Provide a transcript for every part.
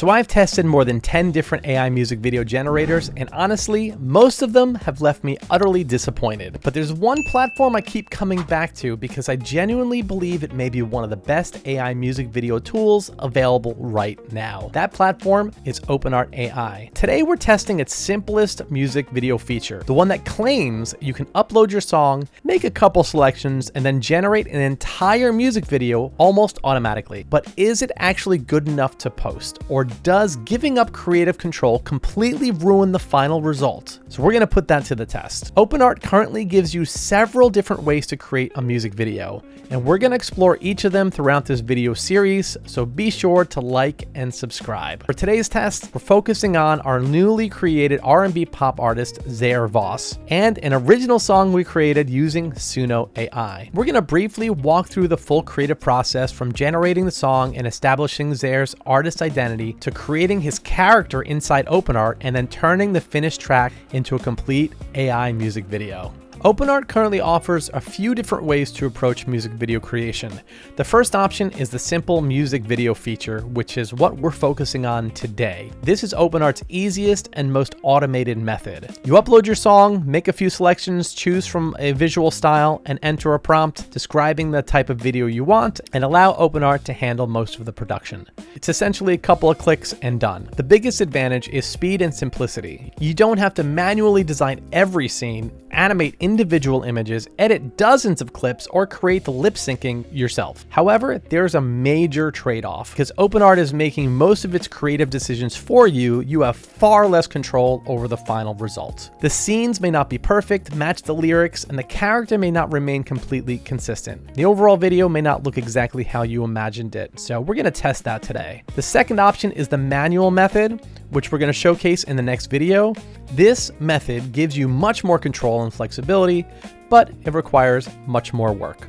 So I've tested more than 10 different AI music video generators, and honestly, most of them have left me utterly disappointed. But there's one platform I keep coming back to because I genuinely believe it may be one of the best AI music video tools available right now. That platform is OpenArt AI. Today we're testing its simplest music video feature, the one that claims you can upload your song, make a couple selections, and then generate an entire music video almost automatically. But is it actually good enough to post? Or does giving up creative control completely ruin the final result? So we're going to put that to the test. OpenArt currently gives you several different ways to create a music video, and we're going to explore each of them throughout this video series, so be sure to like and subscribe. For today's test, we're focusing on our newly created R&B-pop artist, Zaire Voss, and an original song we created using Suno AI. We're going to briefly walk through the full creative process from generating the song and establishing Zaire's artist identity to creating his character inside OpenArt and then turning the finished track into a complete AI music video. OpenArt currently offers a few different ways to approach music video creation. The first option is the simple music video feature, which is what we're focusing on today. This is OpenArt's easiest and most automated method. You upload your song, make a few selections, choose from a visual style, and enter a prompt describing the type of video you want, and allow OpenArt to handle most of the production. It's essentially a couple of clicks and done. The biggest advantage is speed and simplicity. You don't have to manually design every scene, animate individual images, edit dozens of clips, or create the lip syncing yourself. However, there's a major trade-off. Because OpenArt is making most of its creative decisions for you, you have far less control over the final result. The scenes may not be perfect, match the lyrics, and the character may not remain completely consistent. The overall video may not look exactly how you imagined it, so we're going to test that today. The second option is the manual method, which we're going to showcase in the next video. This method gives you much more control and flexibility, but it requires much more work.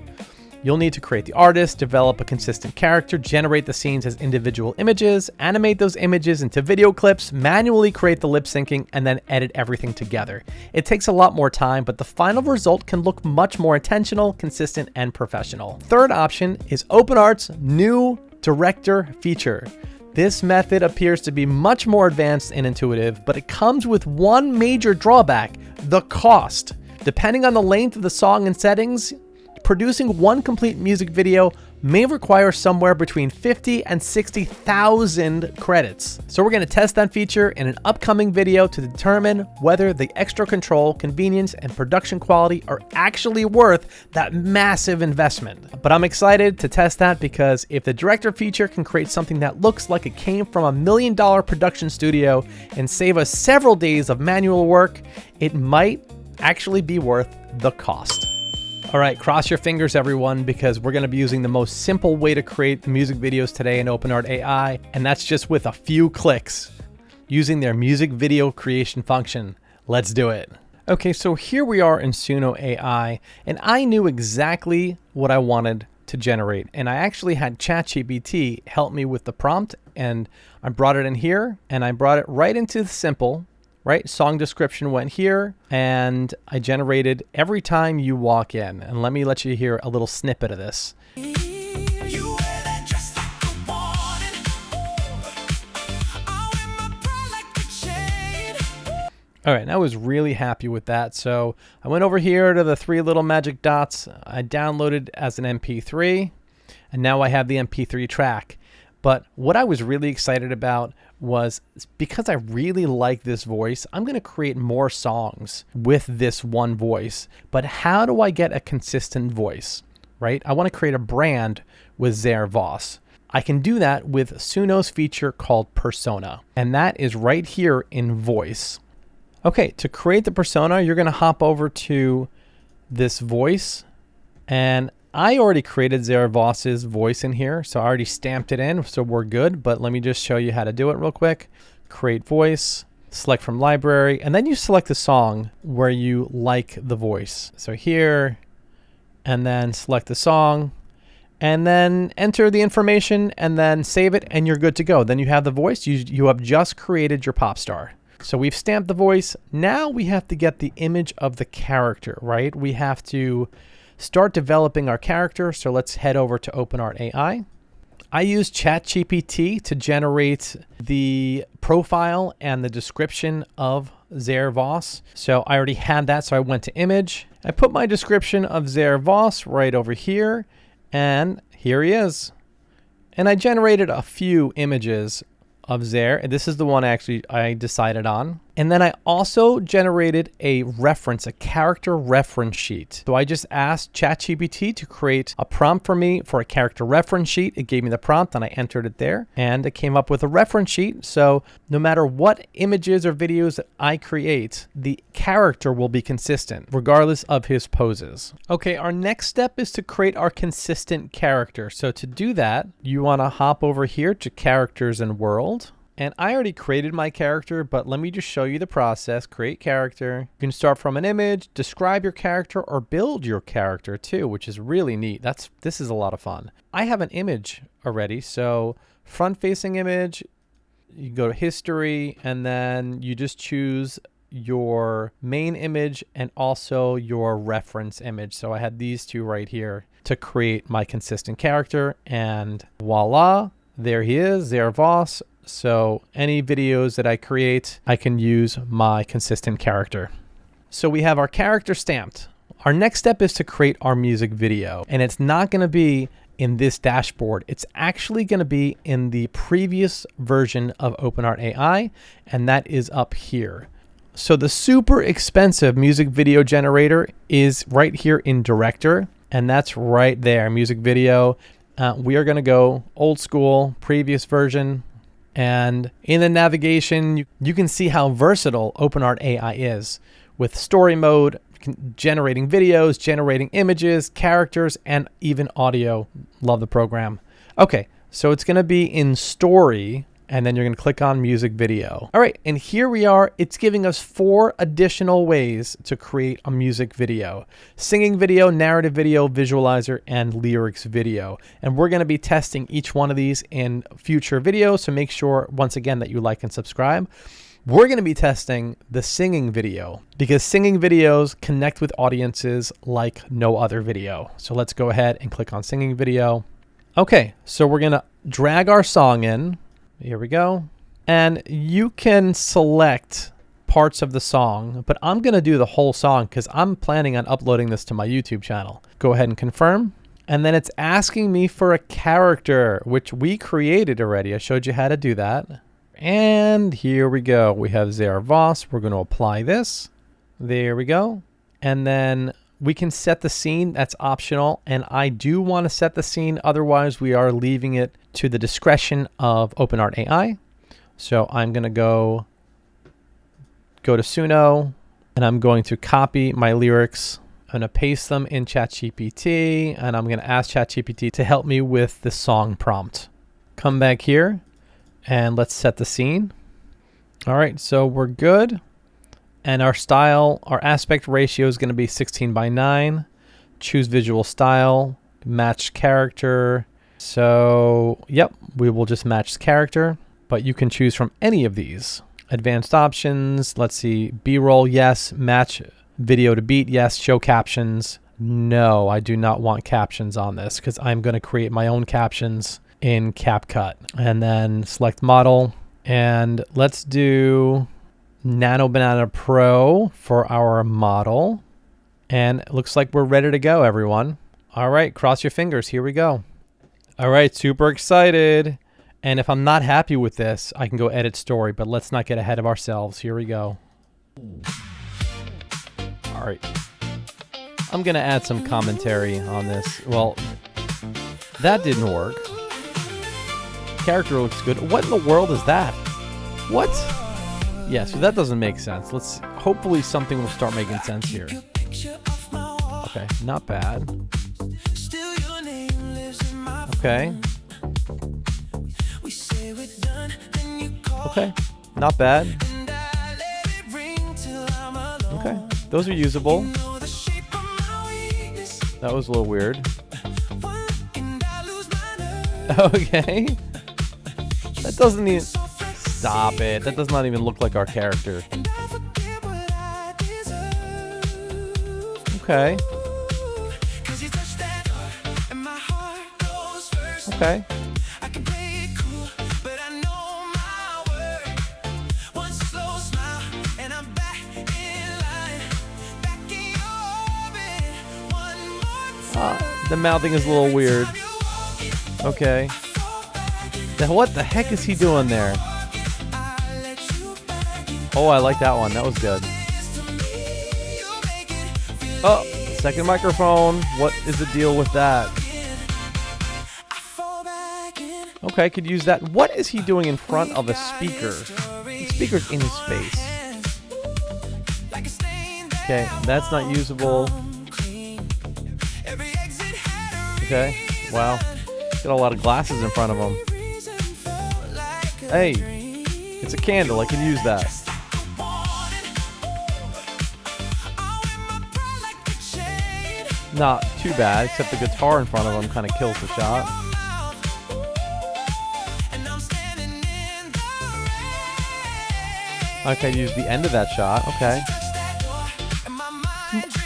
You'll need to create the artist, develop a consistent character, generate the scenes as individual images, animate those images into video clips, manually create the lip syncing, and then edit everything together. It takes a lot more time, but the final result can look much more intentional, consistent, and professional. Third option is OpenArt's new director feature. This method appears to be much more advanced and intuitive, but it comes with one major drawback: the cost. Depending on the length of the song and settings, producing one complete music video may require somewhere between 50 and 60,000 credits. So we're going to test that feature in an upcoming video to determine whether the extra control, convenience, and production quality are actually worth that massive investment. But I'm excited to test that because if the director feature can create something that looks like it came from $1 million production studio and save us several days of manual work, it might actually be worth the cost. All right, cross your fingers, everyone, because we're going to be using the most simple way to create the music videos today in OpenArt AI, and that's just with a few clicks using their music video creation function. Let's do it. Okay, so here we are in Suno AI, and I knew exactly what I wanted to generate, and I actually had ChatGPT help me with the prompt, and I brought it in here, and I brought it right into the simple. Right, song description went here, and I generated every time you walk in. And let me let you hear a little snippet of this. All right, I was really happy with that. So I went over here to the three little magic dots. I downloaded as an MP3, and now I have the MP3 track. But what I was really excited about was because I really like this voice, I'm going to create more songs with this one voice. But how do I get a consistent voice, right? I want to create a brand with Zaire Voss. I can do that with Suno's feature called Persona, and that is right here in voice. Okay, to create the persona, you're going to hop over to this voice, and I already created Zaire Voss's voice in here, so I already stamped it in, so we're good. But let me just show you how to do it real quick. Create voice, select from library, and then you select the song where you like the voice. So here, and then select the song, and then enter the information, and then save it, and you're good to go. Then you have the voice. You have just created your pop star. So we've stamped the voice. Now we have to get the image of the character, right? We have to start developing our character. So let's head over to OpenArt AI. I use ChatGPT to generate the profile and the description of Zaire Voss. So I already had that, so I went to image. I put my description of Zaire Voss right over here, and here he is. And I generated a few images of Zaire, and this is the one I decided on. And then I also generated a character reference sheet. So I just asked ChatGPT to create a prompt for me for a character reference sheet. It gave me the prompt and I entered it there, and it came up with a reference sheet. So no matter what images or videos that I create, the character will be consistent regardless of his poses. Okay, our next step is to create our consistent character. So to do that, you want to hop over here to characters and world. And I already created my character, but let me just show you the process. Create character. You can start from an image, describe your character, or build your character too, which is really neat. This is a lot of fun. I have an image already, so front-facing image, you go to history, and then you just choose your main image and also your reference image. So I had these two right here to create my consistent character, and voila, there he is, Zaire Voss. So any videos that I create, I can use my consistent character. So we have our character stamped. Our next step is to create our music video, and it's not going to be in this dashboard. It's actually going to be in the previous version of OpenArt AI, and that is up here. So the super expensive music video generator is right here in Director, and that's right there, music video. We are going to go old school, previous version. And in the navigation, you can see how versatile OpenArt AI is with story mode, generating videos, generating images, characters, and even audio. Love the program. Okay, so it's going to be in story, and then you're going to click on music video. All right, and here we are. It's giving us 4 additional ways to create a music video: singing video, narrative video, visualizer, and lyrics video. And we're going to be testing each one of these in future videos, so make sure once again that you like and subscribe. We're going to be testing the singing video because singing videos connect with audiences like no other video. So let's go ahead and click on singing video. Okay, so we're going to drag our song in. Here we go. And you can select parts of the song, but I'm going to do the whole song because I'm planning on uploading this to my YouTube channel. Go ahead and confirm. And then it's asking me for a character, which we created already. I showed you how to do that. And here we go. We have Zaire Voss. We're going to apply this. There we go. And then we can set the scene. That's optional. And I do want to set the scene. Otherwise, we are leaving it to the discretion of OpenArt AI. So I'm going to go to Suno, and I'm going to copy my lyrics. I'm going to paste them in ChatGPT, and I'm going to ask ChatGPT to help me with the song prompt. Come back here, and let's set the scene. All right, so we're good. And our style, our aspect ratio is going to be 16:9. Choose visual style, match character. So, yep, we will just match character, but you can choose from any of these. Advanced options, let's see, B-roll, yes. Match video to beat, yes. Show captions, no. I do not want captions on this because I'm going to create my own captions in CapCut. And then select model, and let's do Nano Banana Pro for our model. And it looks like we're ready to go, everyone. All right, cross your fingers. Here we go. All right, super excited. And if I'm not happy with this, I can go edit story, but let's not get ahead of ourselves. Here we go. All right. I'm going to add some commentary on this. Well, that didn't work. Character looks good. What in the world is that? What? Yeah, so that doesn't make sense. Hopefully something will start making sense here. Okay, not bad. Okay. Okay, not bad. Okay, those are usable. That was a little weird. Okay. That doesn't even... Stop it. That does not even look like our character. Okay. Okay. The mouthing is a little weird. Okay. What the heck is he doing there? Oh, I like that one. That was good. Oh, second microphone. What is the deal with that? Okay, I could use that. What is he doing in front of a speaker? The speaker's in his face. Okay, that's not usable. Okay, wow. Got a lot of glasses in front of him. Hey, it's a candle. I can use that. Not too bad, except the guitar in front of him kind of kills the shot. Okay, use the end of that shot. Okay.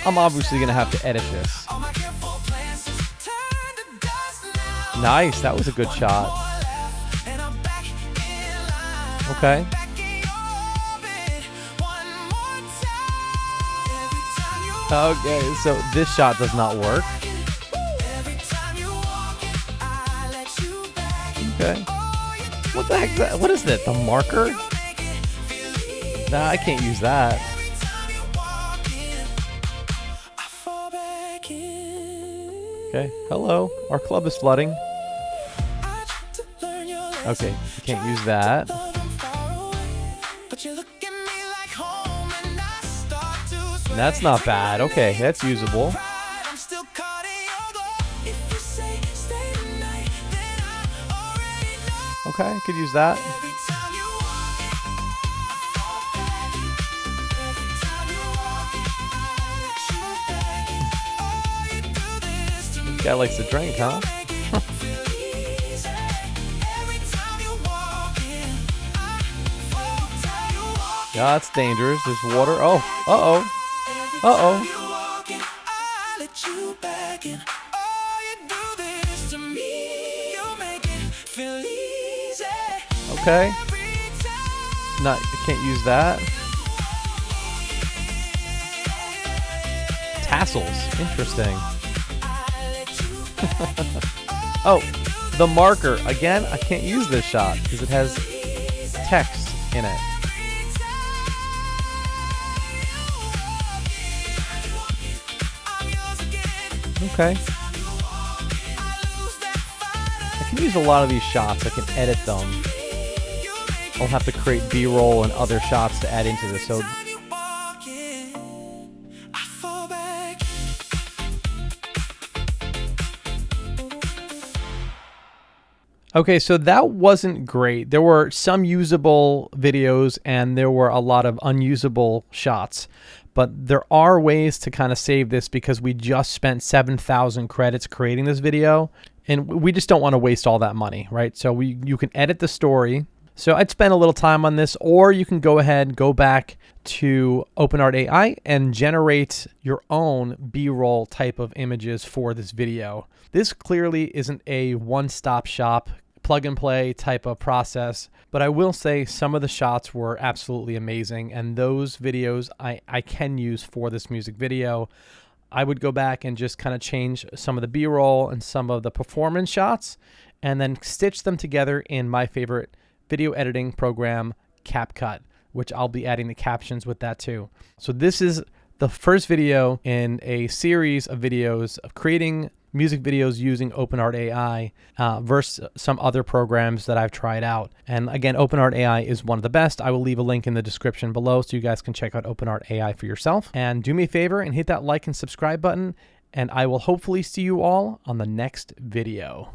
I'm obviously going to have to edit this. Nice, that was a good shot. Okay. Okay, so this shot does not work. Okay. What the heck is that? What is that? The marker? Nah, I can't use that. Okay, hello. Our club is flooding. Okay, you can't use that. That's not bad. Okay, that's usable. Okay, I could use that. This guy likes to drink, huh? Yeah, that's dangerous. There's water. Oh, uh-oh. Uh-oh. Okay. Not, I can't use that. Tassels. Interesting. Oh, the marker. Again, I can't use this shot because it has text in it. Okay. I can use a lot of these shots. I can edit them. I'll have to create B-roll and other shots to add into this. So okay, so that wasn't great. There were some usable videos and there were a lot of unusable shots. But there are ways to kind of save this because we just spent 7,000 credits creating this video. And we just don't want to waste all that money, right? So you can edit the story. So I'd spend a little time on this, or you can go ahead, go back to OpenArt AI and generate your own B-roll type of images for this video. This clearly isn't a one-stop shop, plug and play type of process, but I will say some of the shots were absolutely amazing, and those videos I can use for this music video. I would go back and just kind of change some of the B-roll and some of the performance shots and then stitch them together in my favorite video editing program, CapCut, which I'll be adding the captions with that too. So this is the first video in a series of videos of creating music videos using OpenArt AI versus some other programs that I've tried out. And again, OpenArt AI is one of the best. I will leave a link in the description below so you guys can check out OpenArt AI for yourself. And do me a favor and hit that like and subscribe button, and I will hopefully see you all on the next video.